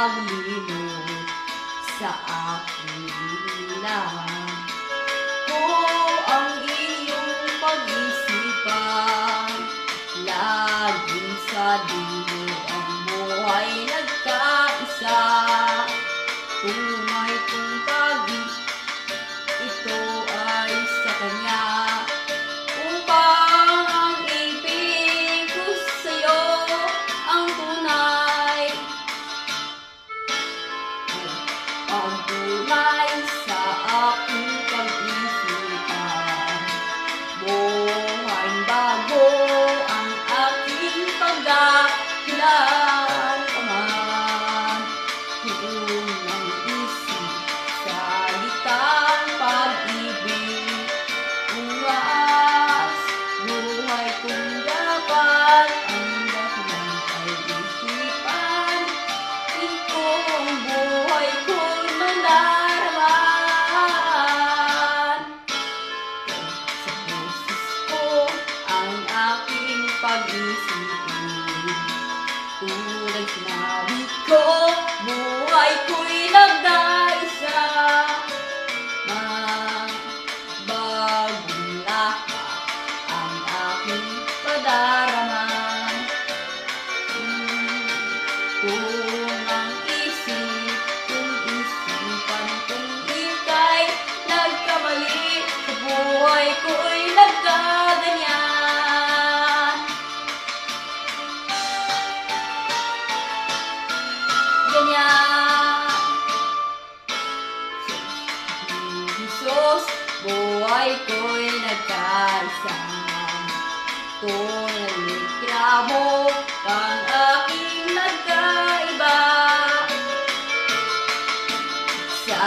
paglimot sa aking ilang. Kung ang iyong pag-isipan laging sa dulo ang buhay nagkaisa. Tunay kong pag-ibig ito ay sa Kanya, upang ang ibig ko sa'yo ang tunay. Ang tunay sa aking pag-isipan, buhay bago ang aking pagdakilan ka man. Unang isip, salitang pag-ibig, uwas, buhay kong dapat ang dahilan pag-isipan. Ito ang buhay ko nalaraman. Sa boses ko ang aking pag-isipin, tulad sinabi ko, buhay ko'y nagdaisa. Bagong lahat ang aking padaraman. Kung ang isip, kung isipan, kung ika'y nagkamali, sa buhay ko'y nagkaganyan. Ganyan. Jesus, buhay ko'y nagkaisa. Tunay reklamo kang aking nagkaiba. Sa